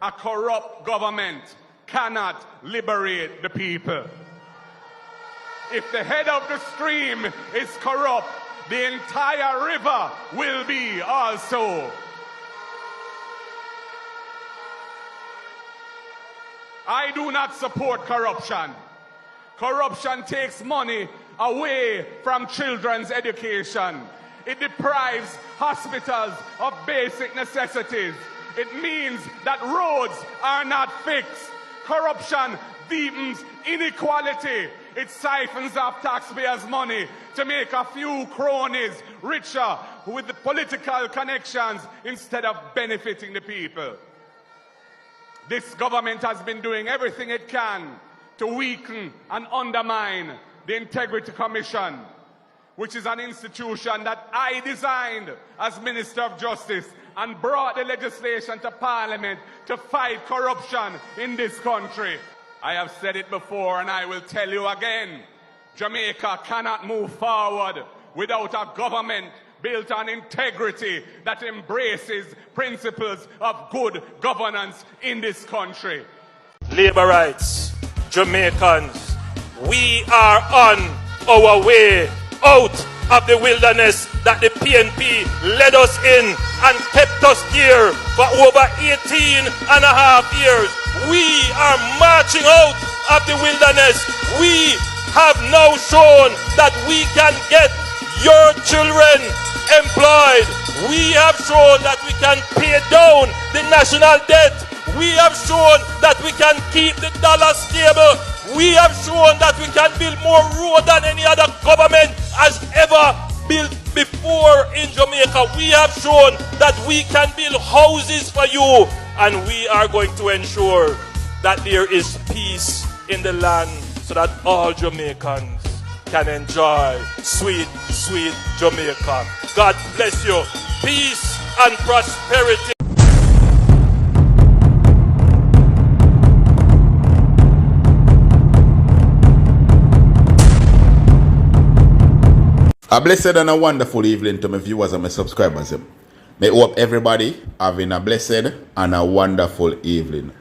A corrupt government cannot liberate the people. If the head of the stream is corrupt, the entire river will be also. I do not support corruption. Corruption takes money away from children's education. It deprives hospitals of basic necessities. It means that roads are not fixed. Corruption deepens inequality. It siphons off taxpayers' money to make a few cronies richer with the political connections instead of benefiting the people. This government has been doing everything it can to weaken and undermine the Integrity Commission, which is an institution that I designed as Minister of Justice and brought the legislation to Parliament to fight corruption in this country. I have said it before and I will tell you again. Jamaica cannot move forward without a government built on integrity that embraces principles of good governance in this country. Labour rights, Jamaicans, we are on our way out of the wilderness that the PNP led us in and kept us here for over 18 and a half years. We are marching out of the wilderness. We have now shown that we can get your children employed. We have shown that we can pay down the national debt. We have shown that we can keep the dollar stable. We have shown that we can build more road than any other government has ever built before in Jamaica. We have shown that we can build houses for you, and we are going to ensure that there is peace in the land so that all Jamaicans can enjoy sweet, sweet Jamaica. God bless you. Peace and prosperity. A blessed and a wonderful evening to my viewers and my subscribers. May hope everybody having a blessed and a wonderful evening.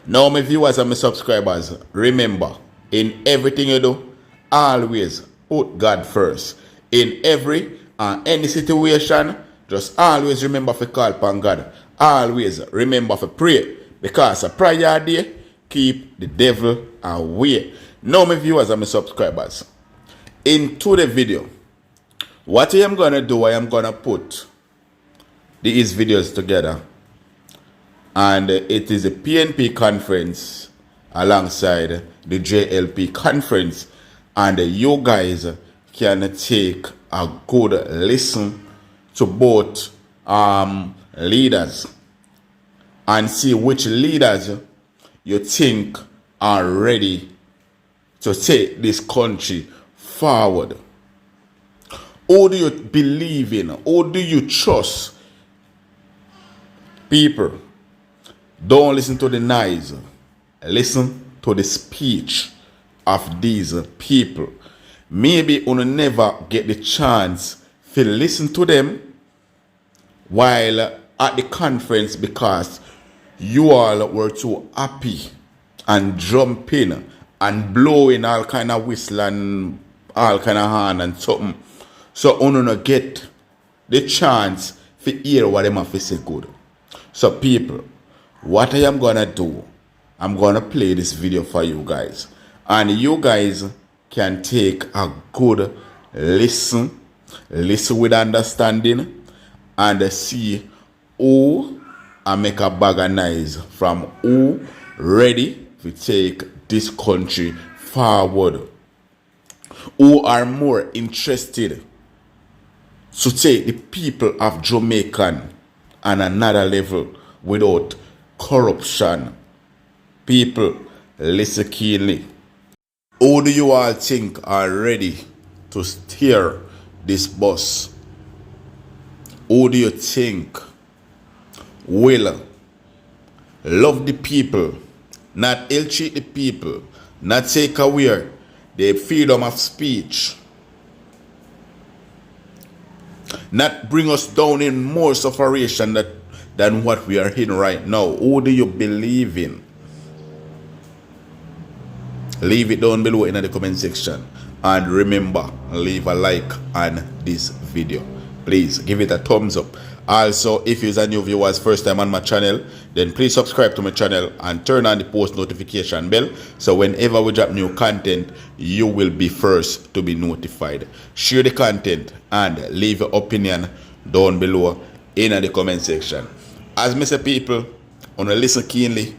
Now my viewers and my subscribers, remember, in everything you do, always put God first. In every and any situation, just always remember to call upon God. Always remember to pray, because a prayer day keep the devil away. Now my viewers and my subscribers, into the video, what I am going to do, I am going to put these videos together, and it is a PNP conference alongside the JLP conference, and you guys can take a good listen to both leaders and see which leaders you think are ready to take this country forward. Who do you believe in? Who do you trust? People, don't listen to the noise. Listen to the speech of these people. Maybe you will never get the chance to listen to them while at the conference, because you all were too happy and jumping and blowing all kind of whistle and all kind of horn and something. So you don't get the chance to hear what them have to say good. So people, what I am going to do, I'm going to play this video for you guys. And you guys can take a good listen with understanding, and see who and make a bag of noise from who ready to take this country forward. Who are more interested to take the people of Jamaica on another level without corruption. People, listen keenly. Who do you all think are ready to steer this bus? Who do you think will love the people, not ill-treat the people, not take away their freedom of speech, not bring us down in more sufferation that than what we are in right now? Who do you believe in? Leave it down below in the comment section. And remember, leave a like on this video. Please give it a thumbs up. Also, if you're a new viewer, first time on my channel, then please subscribe to my channel and turn on the post notification bell, so whenever we drop new content, you will be first to be notified. Share the content and leave your opinion down below in the comment section. As I say, people, want to listen keenly,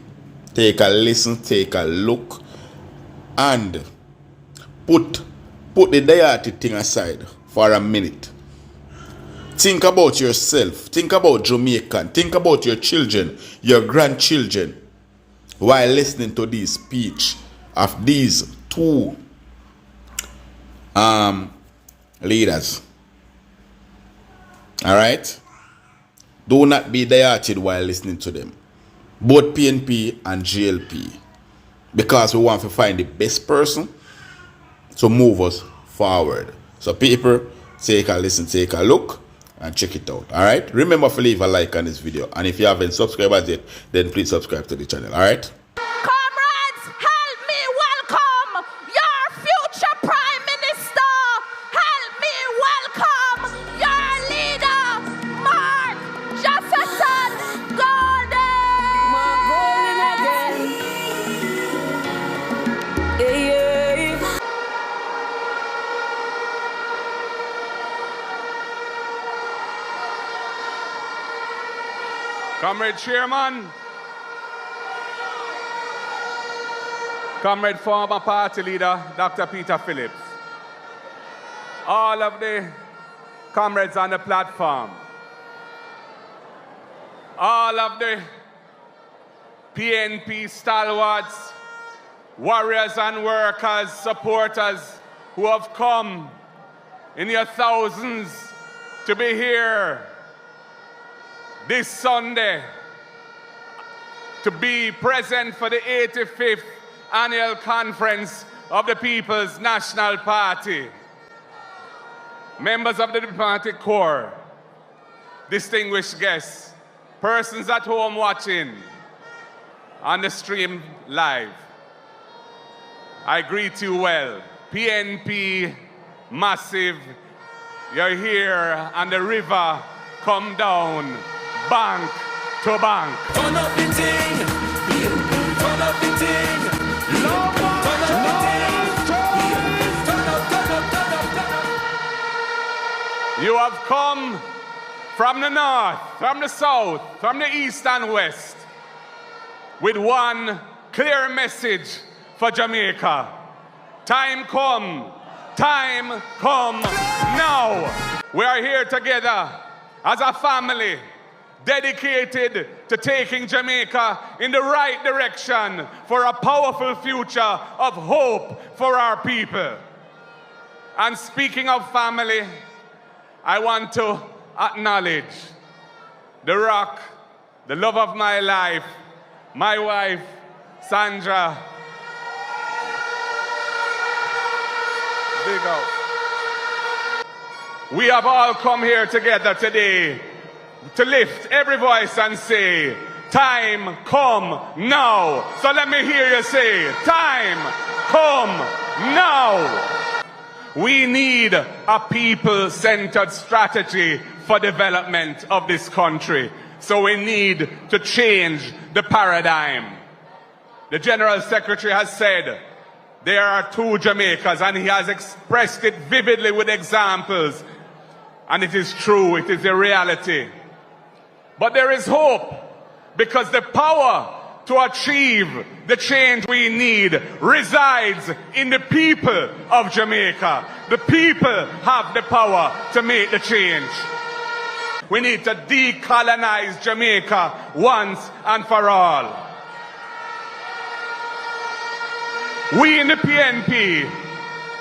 take a listen, take a look, and put the dirty thing aside for a minute. Think about yourself. Think about Jamaican. Think about your children, your grandchildren, while listening to this speech of these two leaders. Alright? Do not be dieted while listening to them. Both PNP and GLP. Because we want to find the best person to move us forward. So people, take a listen, take a look, and check it out. Alright? Remember to leave a like on this video. And if you haven't subscribed as yet, then please subscribe to the channel. Alright? Comrades, help me welcome your future Prime Minister. Help me welcome your leader, Mark Jefferson Golden. Mark Golden again. Yeah. Comrade Chairman, Comrade former party leader, Dr. Peter Phillips, all of the comrades on the platform, all of the PNP stalwarts, warriors and workers, supporters who have come in your thousands to be here this Sunday to be present for the 85th annual conference of the People's National Party. Members of the diplomatic corps, distinguished guests, persons at home watching on the stream live, I greet you well. PNP, massive, you're here and the river come down bank to bank. Turn up the thing. Turn up the thing. You have come from the north, from the south, from the east and west with one clear message for Jamaica. Time come now. We are here together as a family dedicated to taking Jamaica in the right direction for a powerful future of hope for our people. And speaking of family, I want to acknowledge the rock, the love of my life, my wife, Sandra. Big up. We have all come here together today to lift every voice and say, time come now. So let me hear you say, time come now. We need a people-centered strategy for development of this country. So we need to change the paradigm. The General Secretary has said there are two Jamaicas, and he has expressed it vividly with examples. And it is true, it is a reality. But there is hope, because the power to achieve the change we need resides in the people of Jamaica. The people have the power to make the change. We need to decolonize Jamaica once and for all. We in the PNP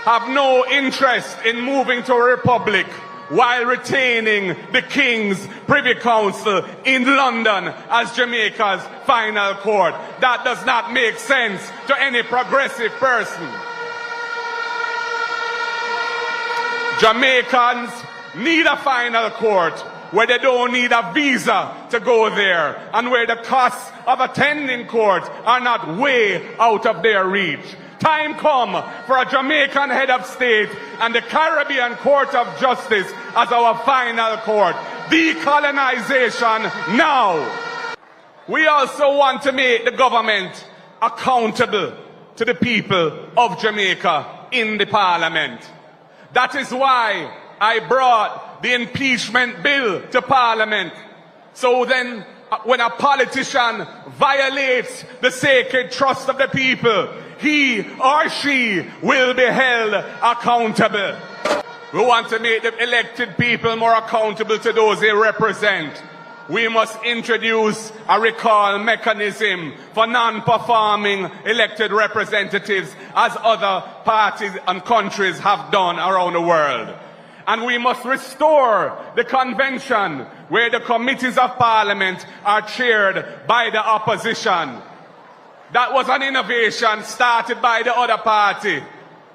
have no interest in moving to a republic while retaining the King's Privy Council in London as Jamaica's final court. That does not make sense to any progressive person. Jamaicans need a final court where they don't need a visa to go there, and where the costs of attending court are not way out of their reach. Time come for a Jamaican head of state and the Caribbean Court of Justice as our final court. Decolonization now. We also want to make the government accountable to the people of Jamaica in the parliament. That is why I brought the impeachment bill to parliament. So then, when a politician violates the sacred trust of the people, he or she will be held accountable. We want to make the elected people more accountable to those they represent. We must introduce a recall mechanism for non-performing elected representatives, as other parties and countries have done around the world. And we must restore the convention where the committees of parliament are chaired by the opposition. That was an innovation started by the other party,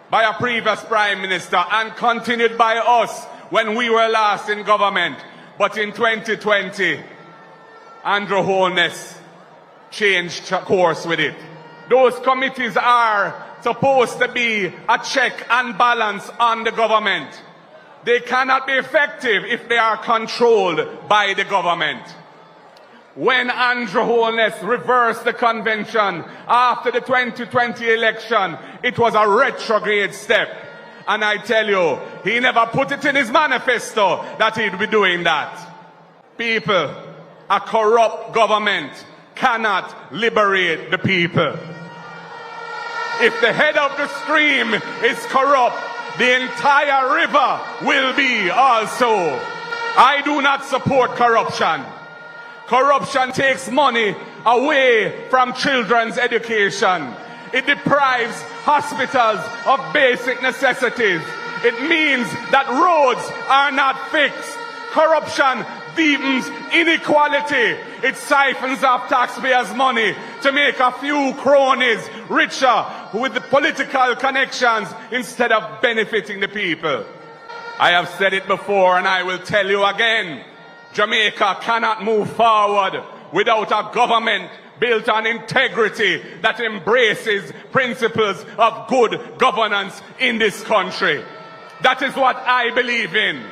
by a previous prime minister, and continued by us when we were last in government. But in 2020, Andrew Holness changed course with it. Those committees are supposed to be a check and balance on the government. They cannot be effective if they are controlled by the government. When Andrew Holness reversed the convention after the 2020 election, it was a retrograde step. And I tell you, he never put it in his manifesto that he'd be doing that. People, a corrupt government cannot liberate the people. If the head of the stream is corrupt, the entire river will be also. I do not support corruption. Corruption takes money away from children's education. It deprives hospitals of basic necessities. It means that roads are not fixed. Corruption deepens inequality. It siphons off taxpayers' money to make a few cronies richer with the political connections instead of benefiting the people. I have said it before and I will tell you again. Jamaica cannot move forward without a government built on integrity that embraces principles of good governance in this country. That is what I believe in.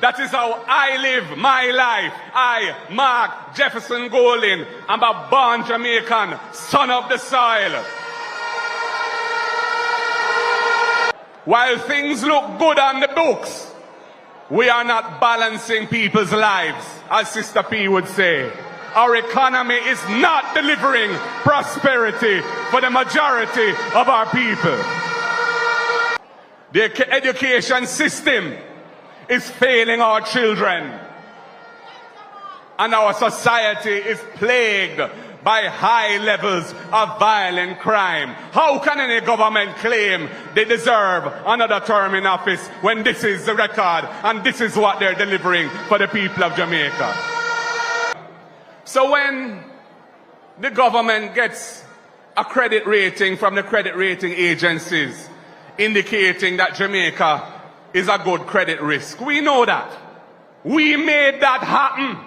That is how I live my life. I, Mark Jefferson Golding, am a born Jamaican, son of the soil. While things look good on the books, we are not balancing people's lives, as Sister P would say. Our economy is not delivering prosperity for the majority of our people. The education system is failing our children. And our society is plagued by high levels of violent crime. How can any government claim they deserve another term in office when this is the record and this is what they're delivering for the people of Jamaica? So when the government gets a credit rating from the credit rating agencies indicating that Jamaica is a good credit risk, we know that. We made that happen.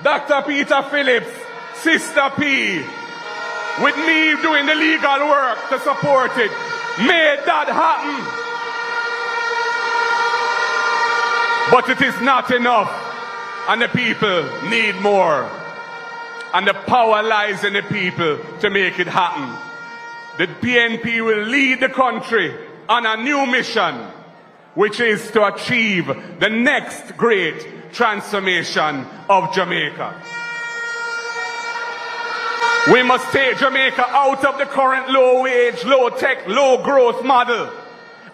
Dr. Peter Phillips, Sister P, with me doing the legal work to support it, made that happen. But it is not enough, and the people need more. And the power lies in the people to make it happen. The PNP will lead the country on a new mission, which is to achieve the next great transformation of Jamaica. We must take Jamaica out of the current low-wage, low-tech, low-growth model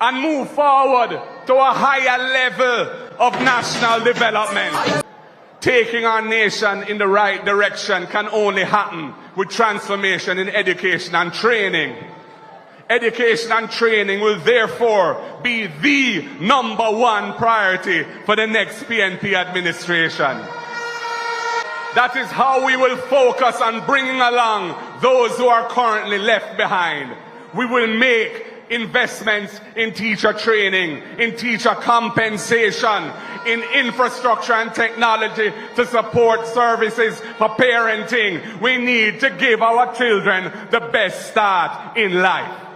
and move forward to a higher level of national development. Taking our nation in the right direction can only happen with transformation in education and training. Education and training will therefore be the #1 priority for the next PNP administration. That is how we will focus on bringing along those who are currently left behind. We will make investments in teacher training, in teacher compensation, in infrastructure and technology to support services for parenting. We need to give our children the best start in life.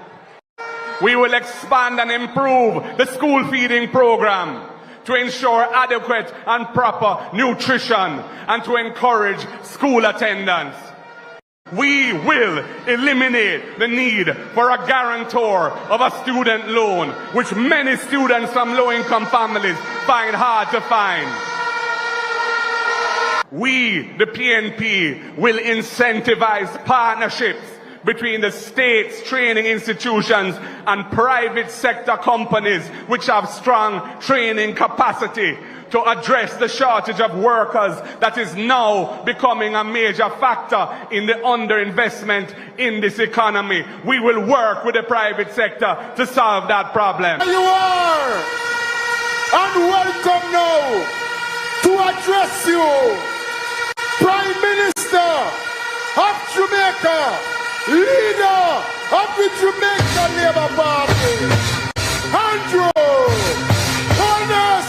We will expand and improve the school feeding program to ensure adequate and proper nutrition and to encourage school attendance. We will eliminate the need for a guarantor of a student loan, which many students from low-income families find hard to find. We, the PNP, will incentivize partnerships between the state's training institutions and private sector companies which have strong training capacity to address the shortage of workers that is now becoming a major factor in the underinvestment in this economy. We will work with the private sector to solve that problem. You are, and welcome now to address you, Prime Minister of Jamaica, leader of the Jamaica Labour Party, Andrew Holness.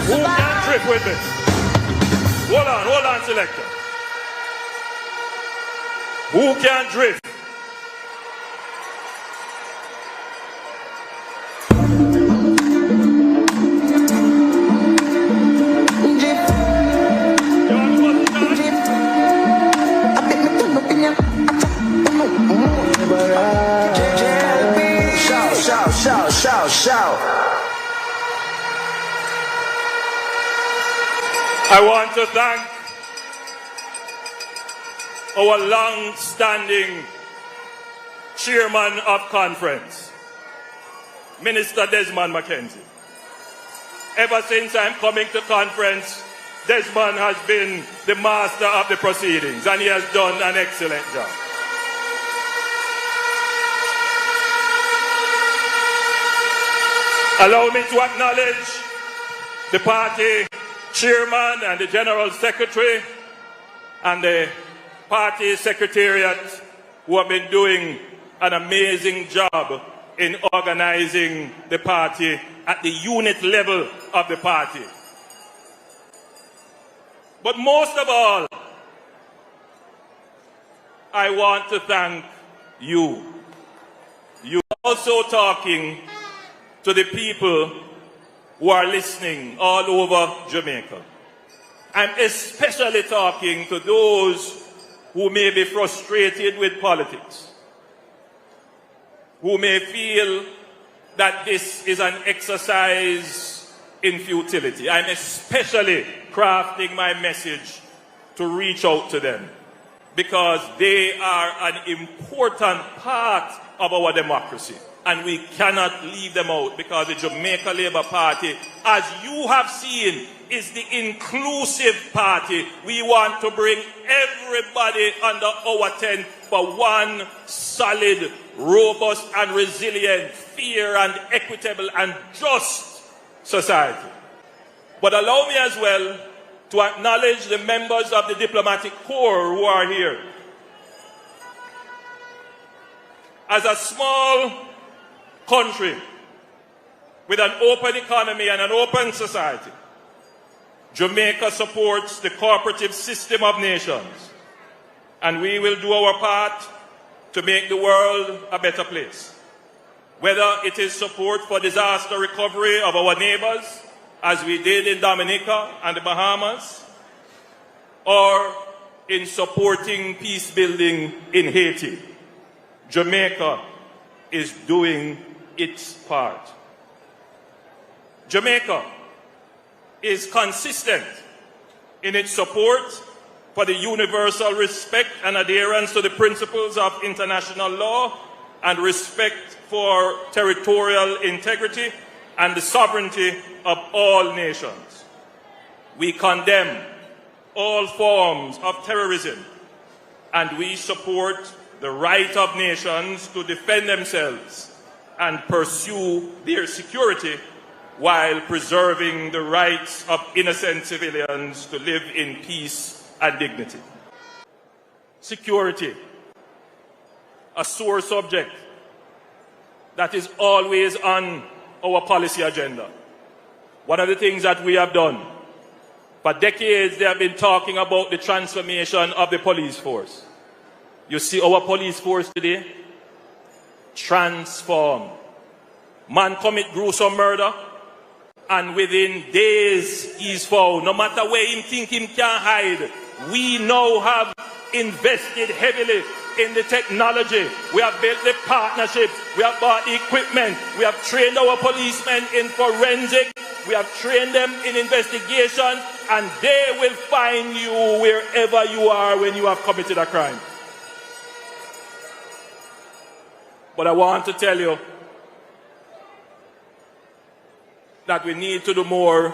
Who can trip with this? Hold on, selector. Who can drift? Shout. I want to thank our long-standing chairman of conference, Minister Desmond Mackenzie. Ever since I'm coming to conference, Desmond has been the master of the proceedings, and he has done an excellent job. Allow me to acknowledge the party chairman and the general secretary and the party secretariat who have been doing an amazing job in organizing the party at the unit level of the party. But most of all, I want to thank you. You also talking to the people who are listening all over Jamaica. I'm especially talking to those who may be frustrated with politics, who may feel that this is an exercise in futility. I'm especially crafting my message to reach out to them because they are an important part of our democracy. And we cannot leave them out because the Jamaica Labour Party, as you have seen, is the inclusive party. We want to bring everybody under our tent for one solid, robust and resilient, fair and equitable and just society. But allow me as well to acknowledge the members of the diplomatic corps who are here. As a small country with an open economy and an open society, Jamaica supports the cooperative system of nations, and we will do our part to make the world a better place. Whether it is support for disaster recovery of our neighbors, as we did in Dominica and the Bahamas, or in supporting peace building in Haiti, Jamaica is doing its part. Jamaica is consistent in its support for the universal respect and adherence to the principles of international law and respect for territorial integrity and the sovereignty of all nations. We condemn all forms of terrorism, and we support the right of nations to defend themselves and pursue their security while preserving the rights of innocent civilians to live in peace and dignity. Security, a sore subject that is always on our policy agenda. One of the things that we have done, for decades they have been talking about the transformation of the police force. You see our police force today? Transformed. Man commit gruesome murder, and within days he's found. No matter where him think him can hide, we now have invested heavily in the technology. We have built the partnerships. We have bought the equipment. We have trained our policemen in forensic. We have trained them in investigation, and they will find you wherever you are when you have committed a crime. But I want to tell you that we need to do more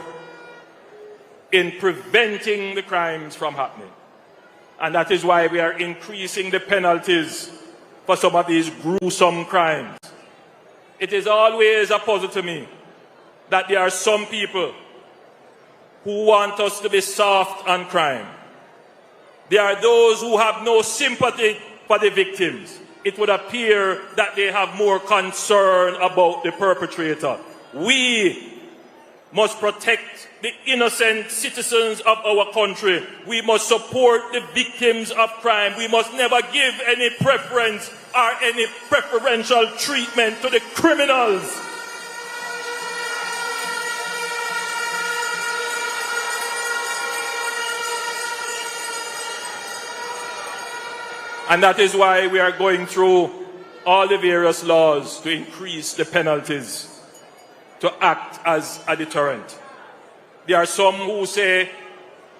in preventing the crimes from happening. And that is why we are increasing the penalties for some of these gruesome crimes. It is always a puzzle to me that there are some people who want us to be soft on crime. There are those who have no sympathy for the victims. It would appear that they have more concern about the perpetrator. We must protect the innocent citizens of our country. We must support the victims of crime. We must never give any preference or any preferential treatment to the criminals. And that is why we are going through all the various laws to increase the penalties, to act as a deterrent. There are some who say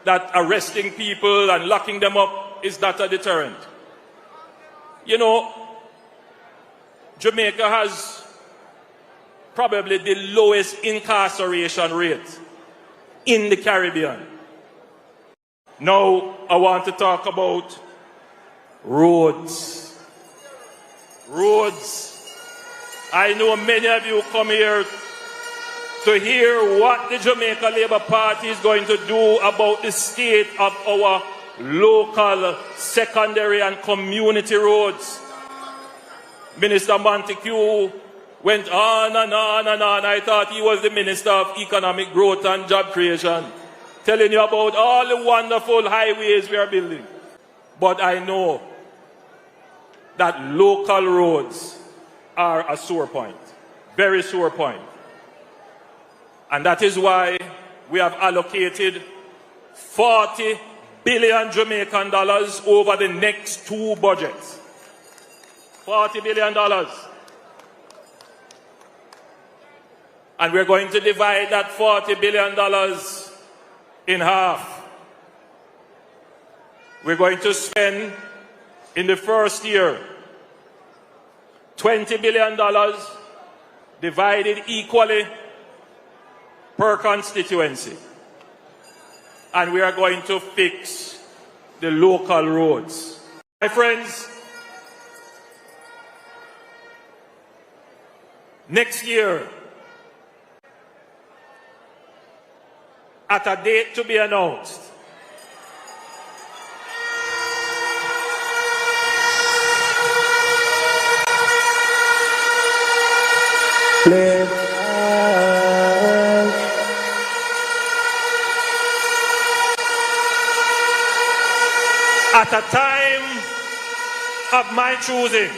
that arresting people and locking them up is not a deterrent. You know, Jamaica has probably the lowest incarceration rate in the Caribbean. Now, I want to talk about roads. Roads. I know many of you come here to hear what the Jamaica Labour Party is going to do about the state of our local, secondary and community roads. Minister Montague went on and on and on. I thought he was the Minister of Economic Growth and Job Creation, telling you about all the wonderful highways we are building. But I know that local roads are a sore point, very sore point. And that is why we have allocated 40 billion Jamaican dollars over the next 2 budgets. $40 billion. And we're going to divide that $40 billion in half. We're going to spend in the first year $20 billion divided equally per constituency. And we are going to fix the local roads. My friends, next year, at a date to be announced, at a time of my choosing,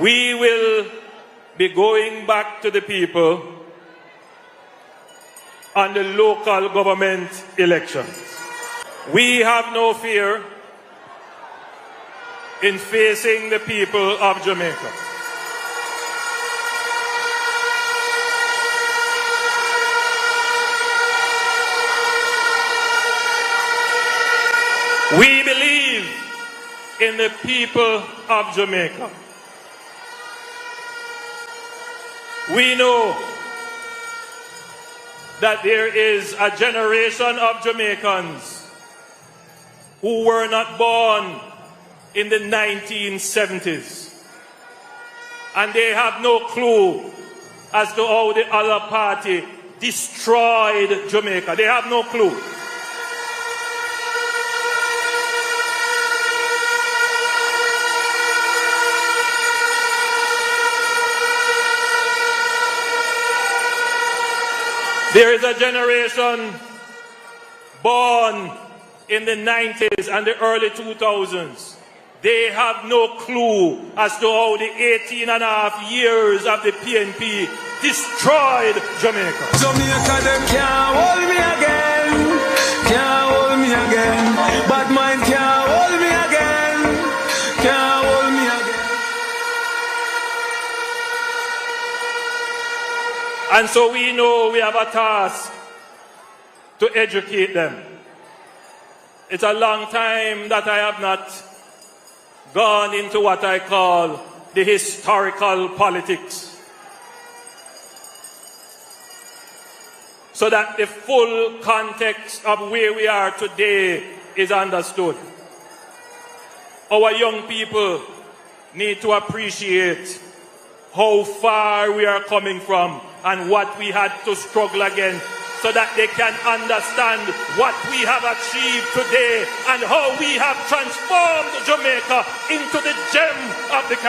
we will be going back to the people on the local government elections. We have no fear in facing the people of Jamaica. We believe in the people of Jamaica. We know that there is a generation of Jamaicans who were not born in the 1970s. And they have no clue as to how the other party destroyed Jamaica. They have no clue. There is a generation born in the 90s and the early 2000s. They have no clue as to how the 18.5 years of the PNP destroyed Jamaica. Jamaica, them can't hold me again. Can't hold me again. Bad mind can't hold me again. Can't hold me again. And so we know we have a task to educate them. It's a long time that I have not gone into what I call the historical politics, so that the full context of where we are today is understood. Our young people need to appreciate how far we are coming from and what we had to struggle against, so that they can understand what we have achieved today and how we have transformed Jamaica into the gem of the Caribbean.